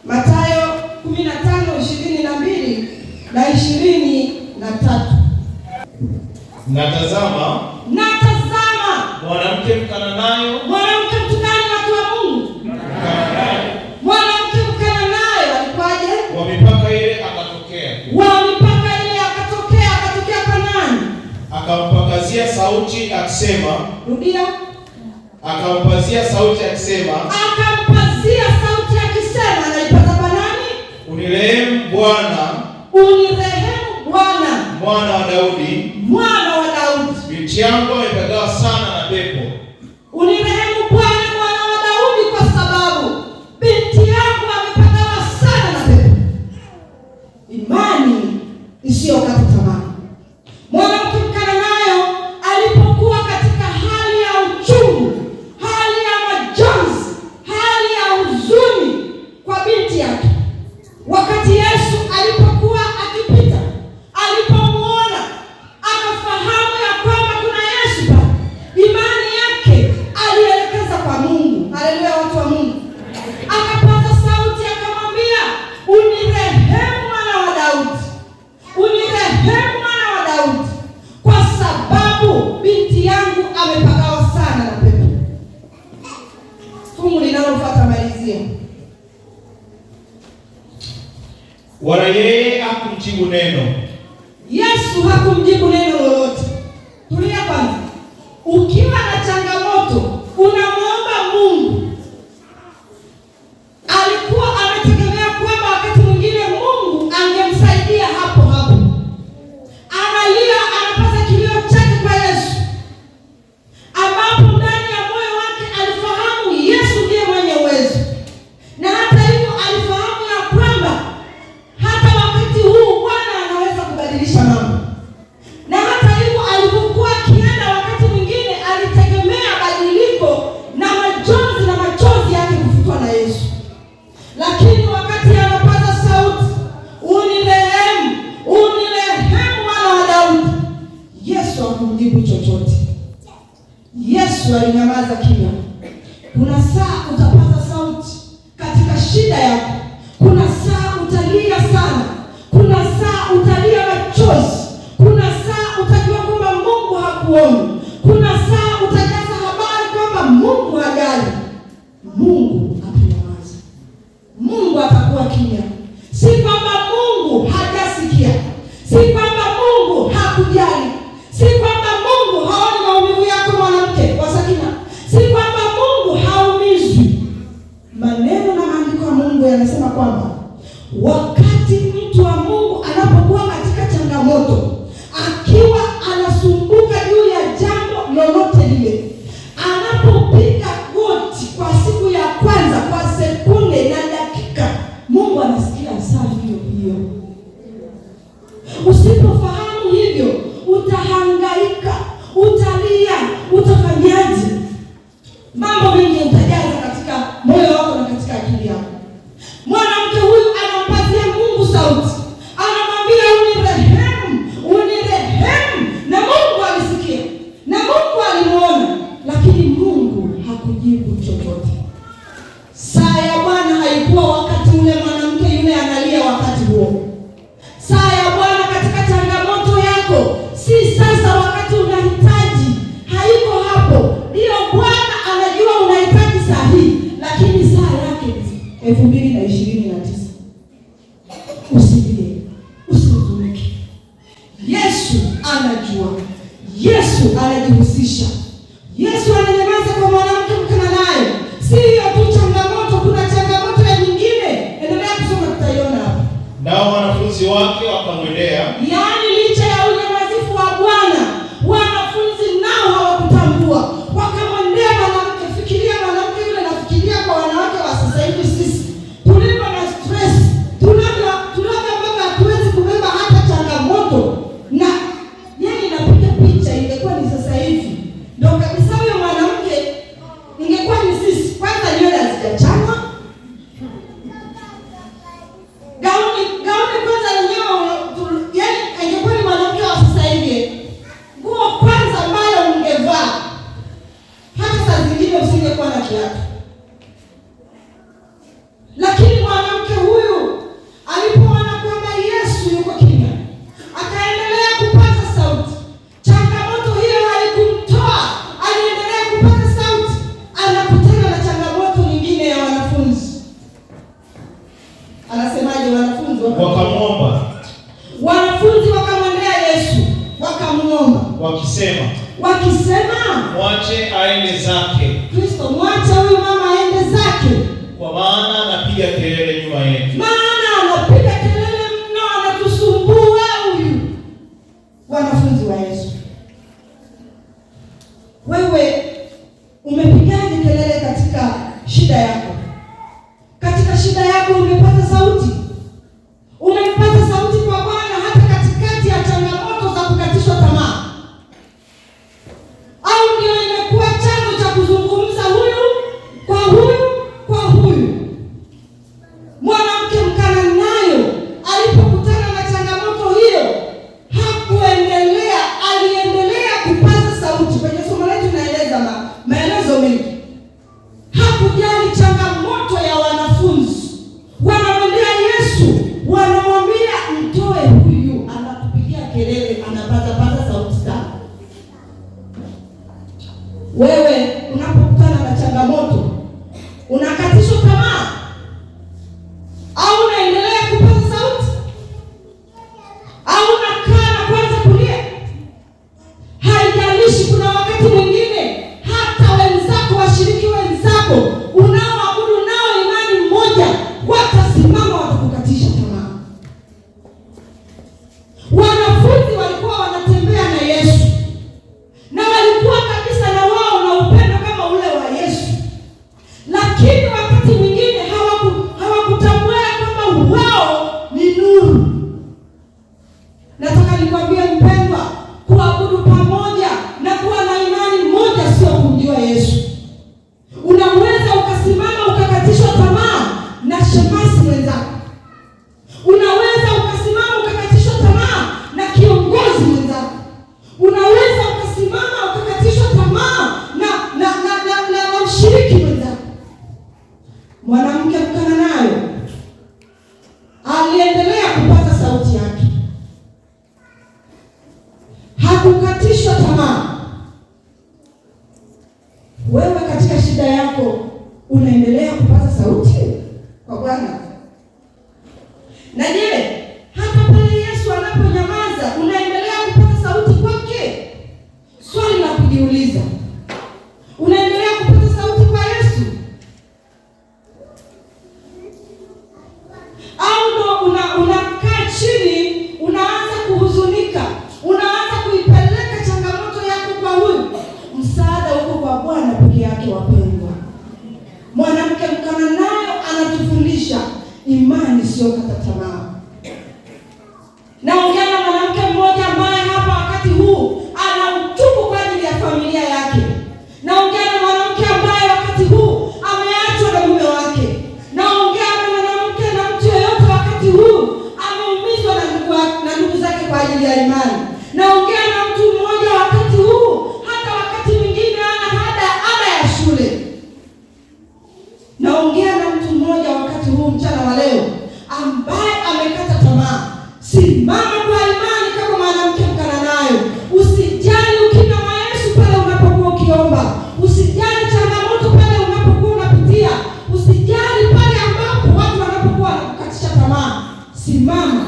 Mathayo 15:22 na 23. Natazama mwanamke Mkananayo, mwanamke mtukani, watu wa Mungu, mwanamke Mkananayo alikuwaje? Wa mipaka ile akatokea kwa nani? Akampakazia sauti akisema, rudia. Akampazia sauti akisema, anaipata kwa nani? Unirehemu Bwana, mwana wa Daudi, binti yangu amepagawa sana na pepo. Unirehemu Bwana, mwana wa Daudi, kwa sababu binti yangu amepagawa sana na pepo. Imani isiyokata tamaa. Mwanamke Mkananayo alipokuwa katika hali ya uchungu, hali ya majonzi, hali ya huzuni kwa binti yake, wakati Yesu alipokuwa akipita, alipomuona, akafahamu ya kwamba kuna Yesu pale, imani yake alielekeza kwa Mungu. Haleluya, watu wa Mungu. Akapaza sauti akamwambia, unirehemu mwana wa Daudi, unirehemu mwana wa Daudi, kwa sababu binti yangu amepagawa sana na pepo. Fungu linalofuata malizia. Wala yeye hakumjibu neno. Yesu hakumjibu neno lolote. Tulia kwanza. Ukiwa na changamoto, unamwomba Mungu. Alikuwa anategemea kwamba wakati mwingine Mungu angemsaidia hapo hapo. Analia, anapaza kilio chake kwa Yesu, ambapo ndani ya moyo wake alifahamu Yesu ndiye mwenye uwezo. Na hata hivyo alifahamu ya kwamba hata wakati huu Bwana anaweza kubadilisha mambo. Na hata hivyo alipokuwa akienda, wakati mwingine alitegemea badiliko na majonzi na machozi yake kufutwa na Yesu. Lakini wakati anapaza sauti, unirehemu mwana wa Daudi, Yesu hakumjibu chochote. Yesu alinyamaza kimya. Kuna saa utapaza sauti katika shida yako. Kuna saa utalia sana. Kuna saa utalia machozi. Kuna saa utajua kwamba Mungu hakuoni. Kuna saa utajaza habari kwamba Mungu hajali. Mungu atanyamaza. Mungu atakuwa kimya. Si kwamba Mungu hajasikia. Si kwamba Mungu hakujali. Si kwamba Mungu haoni maumivu yako, mwanamke wa Sakina. Si kwamba Mungu haumizwi. Maneno na maandiko ya Mungu yanasema kwamba wakati mtu wa Mungu anapokuwa katika changamoto, akiwa anasumbuka juu ya jambo lolote lile, anapopiga goti kwa siku ya kwanza, kwa sekunde na dakika, Mungu anasikia saa hiyo hiyo. Usipofahamu hivyo, utahangaika, utalia, utafanyaje? Mambo mengi utajaza katika moyo wako na katika akili yako. Mwanamke huyu anampatia Mungu sauti, anamwambia unirehemu, na Mungu alisikia, na Mungu alimuona, lakini Mungu hakujibu chochote. Saa ya Bwana haikuwa wakati ule mwanamke yule analia wakati huo. Saa ya Bwana katika changamoto yako si sasa, wakati unahitaji, haiko hapo. Ndio, Bwana anajua unahitaji saa hii, lakini saa yake 2029. Usilie, usihuzunike. Yesu anajua. Yesu anajihusisha. Yesu ananyamaza kwa mwanamke Mkananayo. Si hiyo tu changamoto, kuna changamoto ya nyingine. Endelea kusoma, tutaiona hapa. Nao wanafunzi wake wakamwendea. Yaani licha ya unyamazifu wa Bwana, wanafunzi nao hawakutambua. Wakamwendea mwanamke. Fikiria mwanamke yule, nafikiria kwa wanawake wa sasa hivi sisi tulivyo na stress aende zake. Kristo, mwache huyu mama aende zake, kwa maana anapiga kelele nyuma yetu. Maana anapiga kelele mno, anatusumbua huyu. Wanafunzi wa Yesu, wewe umepigaje kelele katika shida yako? Katika shida yako umepata sauti? Umepata sauti kwa Bwana hata katikati ya changamoto za kukatishwa tamaa? Au ndio imekuwa chanzo cha kuzungumza huyu kwa huyu kwa huyu? Mwanamke Mkananayo alipokutana na changamoto hiyo hakuendelea, aliendelea kupaza sauti. Kwenye somo letu naeleza maelezo mengi. Hakujali changamoto ya wanafunzi. Wanamwambia Yesu, wanamwambia mtoe huyu, anakupigia kelele, anapaza sauti sana. Wewe unapokutana na changamoto, unakatishwa tamaa au unaendelea kupaza sauti au unakaa na kuanza kulia? Haijalishi. Kuna wakati mwingine hata wenzako, washiriki wenzako unaoabudu nao imani mmoja, watasimama watakukatisha tamaa. Wanafunzi walikuwa wanatembea na Yesu na walikuwa kabisa na wao na upendo kama ule wa Yesu, lakini wakati mwingine hawakutambua kwamba wao ni nuru. Nataka nikwambie mpendwa, kuabudu pamoja na kuwa na imani moja sio kumjua Yesu. Unaweza ukasimama ukakatishwa tamaa na shemasi mwenzako. Unaweza ukasimama ukakatishwa tamaa na kiongozi mwenzako. Unaweza ukasimama ukakatishwa tamaa na mshiriki mwenzako. Mwanamke Mkananayo aliendelea kupaza sauti yake, hakukatishwa tamaa. Wewe katika shida yako unaendelea kupaza sauti kwa Bwana? Na je, hata pale Yesu anaponyamaza unaendelea kupaza sauti kwake? Swali la kujiuliza. Unaendelea kupaza sauti kwa Yesu? Au ndo unakaa chini, unaanza kuhuzunika, unaanza kuipeleka changamoto yako kwa huyu? Msaada uko kwa Bwana peke yake, wapendwa. Mwanamke Mkananayo anatufundisha imani sio kata tamaa. Naongea na mwanamke mmoja ambaye hapa wakati huu ana uchungu kwa ajili ya familia yake. Naongea na mwanamke ambaye wakati huu ameachwa na mume wake. Naongea na mwanamke na mtu yeyote wakati huu ameumizwa na ndugu zake kwa ajili ya imani. Naongea na mtu mmoja wakati huu hata wakati mwingine ana ada ya shule. Naongea na mtu mmoja wakati huu mchana wa leo ambaye amekata tamaa. Simama kwa imani kama mwanamke Mkananayo. Usijali ukimya wa Yesu pale unapokuwa ukiomba. Usijali changamoto pale unapokuwa unapitia. Usijali pale ambapo watu wanapokuwa wanakukatisha tamaa. Simama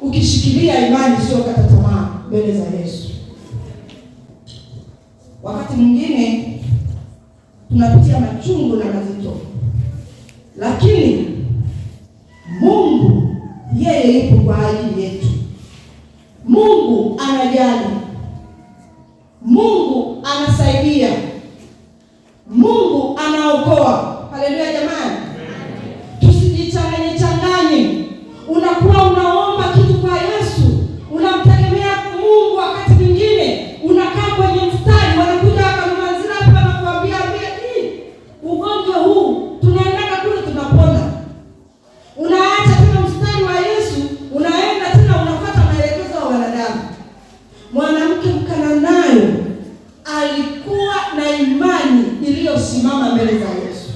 ukishikilia imani sio kata tamaa mbele za Yesu. Wakati mwingine tunapitia machungu na mazito, lakini Mungu yeye yupo kwa ajili yetu. Mungu anajali. Mungu anasaidia. Mungu anaokoa. Haleluya jamani. Tusijichanganye. Unakuwa unaomba kitu kwa Yesu, unamtegemea Mungu, wakati mwingine unakaa kwenye mstari, wanakuja wakamwanzia hapa na kuambia ugonjwa huu tunaenda kule tunapona. Unaacha tena mstari wa Yesu, unaenda tena unafuata maelekezo ya wanadamu. Mwanamke Mkananayo alikuwa na imani iliyosimama mbele za Yesu.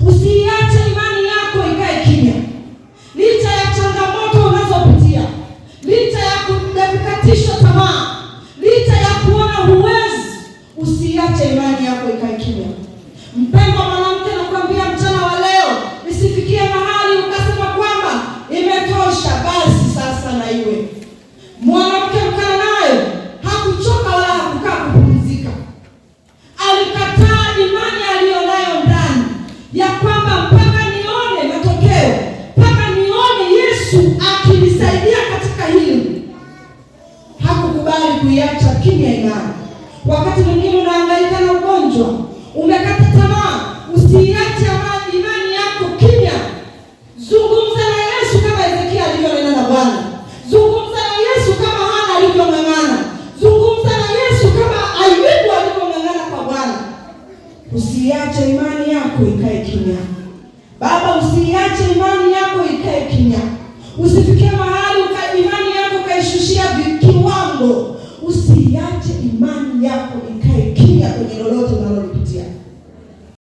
Usiache imani yako ikae kimya. Licha ya changamoto unazopitia, licha ya kukatishwa tamaa, licha ya kuona huwezi, usiache imani yako ikae kimya. Mpendwa mwanamke, nakwambia mchana wa leo, isifikie mahali ukasema kwamba imetosha, basi sasa na iwe. Mwanamke Mkanaani hakuchoka wala hakukaa kupumzika. Alikataa imani aliyonayo ndani ya kwamba mpaka nione matokeo, mpaka nione Yesu akinisaidia katika hili. Hakukubali kuiacha kimya imani. Wakati mwingine unahangaika na ugonjwa, umekata